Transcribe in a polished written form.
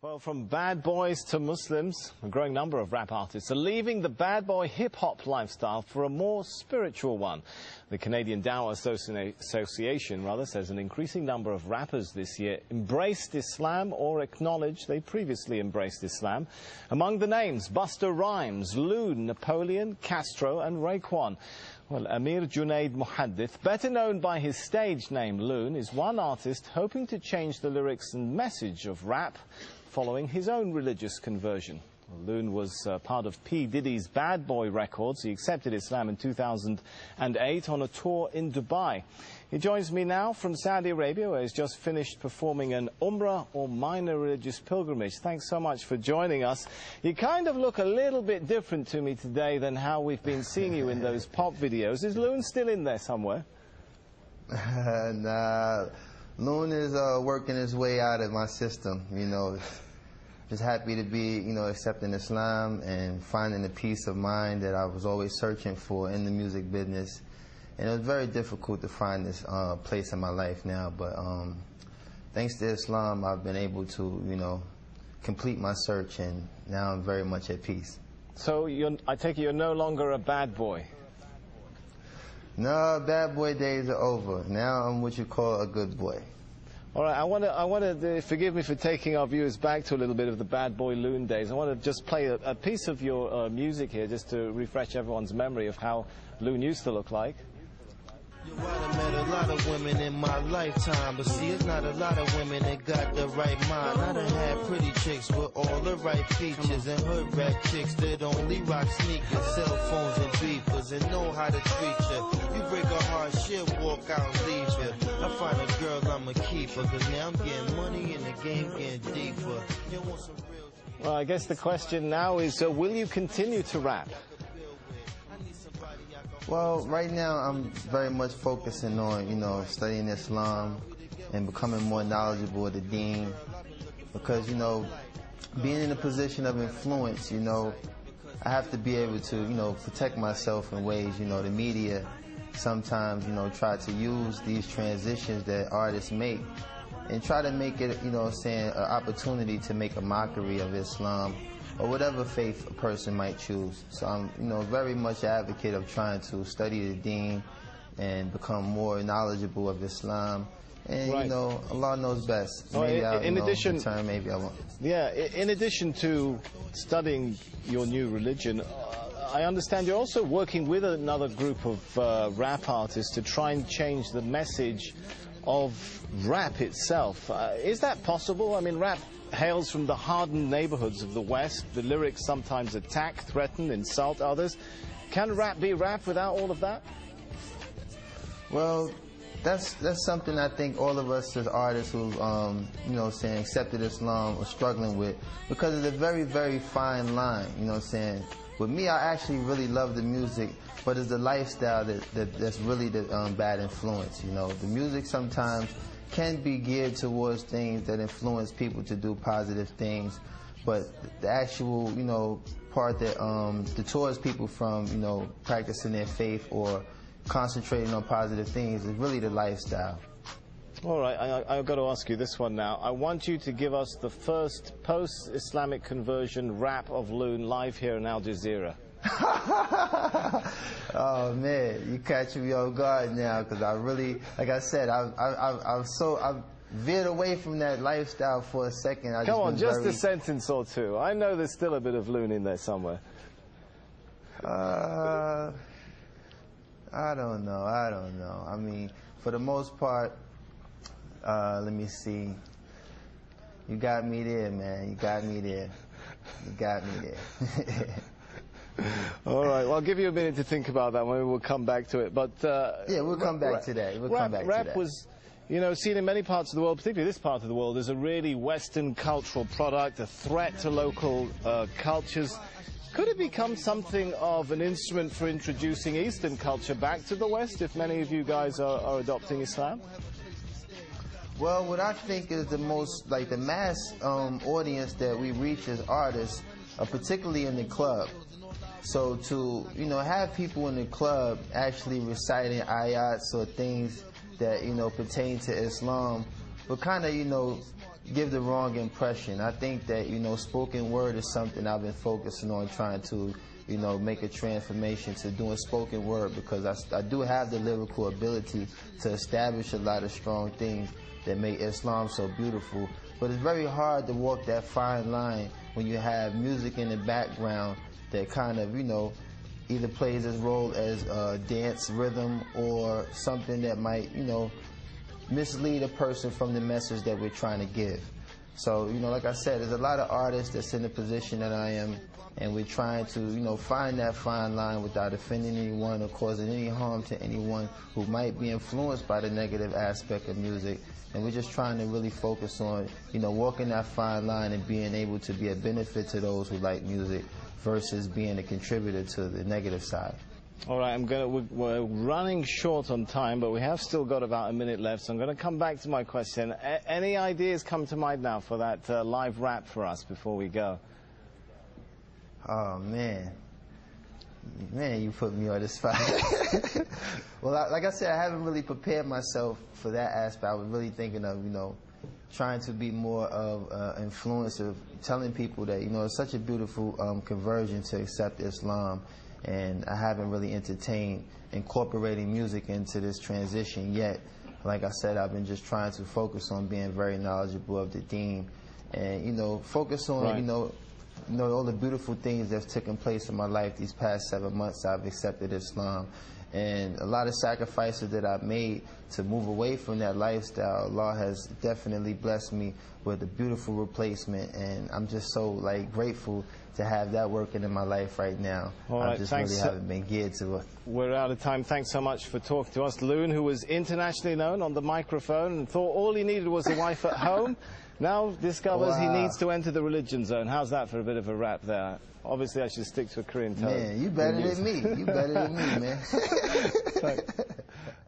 Well, from bad boys to Muslims, a growing number of rap artists are leaving the bad boy hip-hop lifestyle for a more spiritual one. The Canadian Dawah Association says an increasing number of rappers this year embraced Islam or acknowledged they previously embraced Islam. Among the names, Busta Rhymes, Loon, Napoleon, Castro and Raekwon. Well, Amir Junaid Muhaddith, better known by his stage name Loon, is one artist hoping to change the lyrics and message of rap following his own religious conversion. Loon was part of P. Diddy's Bad Boy Records. He accepted Islam in 2008 on a tour in Dubai. He joins me now from Saudi Arabia, where he's just finished performing an Umrah or minor religious pilgrimage. Thanks so much for joining us. You kind of look a little bit different to me today than how we've been seeing you in those pop videos. Is Loon still in there somewhere? Nah, Loon is working his way out of my system, you know. Just happy to be, you know, accepting Islam and finding the peace of mind that I was always searching for in the music business. And it was very difficult to find this place in my life now, but thanks to Islam, I've been able to, you know, complete my search, and now I'm very much at peace. So I take it you're no longer a bad boy? No, bad boy days are over. Now I'm what you call a good boy. All right, I want to forgive me for taking our viewers back to a little bit of the bad boy Loon days. I want to just play a piece of your music here, just to refresh everyone's memory of how Loon used to look like. I done met a lot of women in my lifetime, but see, it's not a lot of women that got the right mind. I done had pretty chicks with all the right features, and hood rat chicks that only rock sneakers, cell phones and beepers, and know how to treat you. You break a heart, she'll walk out and leave you. I find a girl, I'ma keep her, cause now I'm getting money and the game getting deeper. You want some real... Well, I guess the question now is, will you continue to rap? Well, right now I'm very much focusing on, you know, studying Islam and becoming more knowledgeable of the deen, because, you know, being in a position of influence, you know, I have to be able to, you know, protect myself in ways, you know, the media sometimes, you know, try to use these transitions that artists make and try to make it, you know, saying an opportunity to make a mockery of Islam or whatever faith a person might choose. So I'm, you know, very much an advocate of trying to study the deen and become more knowledgeable of Islam. And, right, you know, Allah knows best. Maybe I'll, in addition, return, maybe I won't. Yeah, in addition to studying your new religion, I understand you're also working with another group of rap artists to try and change the message of rap itself. Is that possible? I mean, rap hails from the hardened neighborhoods of the West. The lyrics sometimes attack, threaten, insult others. Can rap be rap without all of that? Well, that's something I think all of us as artists who, you know, saying accepted Islam are struggling with, because it's a very, very fine line, you know what I'm saying? With me, I actually really love the music, but it's the lifestyle that's really the bad influence, you know. The music sometimes can be geared towards things that influence people to do positive things, but the actual, you know, part that deters people from, you know, practicing their faith or concentrating on positive things is really the lifestyle. All right, I've got to ask you this one now. I want you to give us the first post-Islamic conversion rap of Loon live here in Al Jazeera. Oh man, you catching me off guard now, because I really, like I said, I've veered away from that lifestyle for a second. Come on, just a sentence or two. I know there's still a bit of Loon in there somewhere. I don't know. I mean, for the most part, let me see. You got me there, man. You got me there. All right, well, I'll give you a minute to think about that. Maybe we'll come back to it. But yeah, we'll come back to that. Rap was, you know, seen in many parts of the world, particularly this part of the world, as a really Western cultural product, a threat to local cultures. Could it become something of an instrument for introducing Eastern culture back to the West, if many of you guys are adopting Islam? Well, what I think is the most, like, the mass audience that we reach as artists, particularly in the club. So to, you know, have people in the club actually reciting ayats or things that, you know, pertain to Islam will kind of, you know, give the wrong impression. I think that, you know, spoken word is something I've been focusing on, trying to, you know, make a transformation to doing spoken word, because I do have the lyrical ability to establish a lot of strong things that make Islam so beautiful. But it's very hard to walk that fine line when you have music in the background that kind of, you know, either plays its role as a dance rhythm or something that might, you know, mislead a person from the message that we're trying to give. So, you know, like I said, there's a lot of artists that's in the position that I am, and we're trying to, you know, find that fine line without offending anyone or causing any harm to anyone who might be influenced by the negative aspect of music. And we're just trying to really focus on, you know, walking that fine line and being able to be a benefit to those who like music versus being a contributor to the negative side. All right, we're running short on time, but we have still got about a minute left, so I'm going to come back to my question. Any ideas come to mind now for that live rap for us before we go? Oh, man. Man, you put me on the spot. Well, like I said, I haven't really prepared myself for that aspect. I was really thinking of, you know, trying to be more of an influencer, telling people that, you know, it's such a beautiful conversion to accept Islam. And I haven't really entertained incorporating music into this transition yet. Like I said, I've been just trying to focus on being very knowledgeable of the deen, and, you know, focus on, you know, all the beautiful things that's taken place in my life these past 7 months. I've accepted Islam, and a lot of sacrifices that I've made to move away from that lifestyle. Allah has definitely blessed me with a beautiful replacement, and I'm just so, like, grateful to have that working in my life right now. All right, I just really haven't been geared to it. We're out of time. Thanks so much for talking to us. Loon, who was internationally known on the microphone and thought all he needed was a wife at home, now discovers he needs to enter the religion zone. How's that for a bit of a rap there? Obviously, I should stick to a Korean tone. Man, you better than me. You better than me, man. Thanks.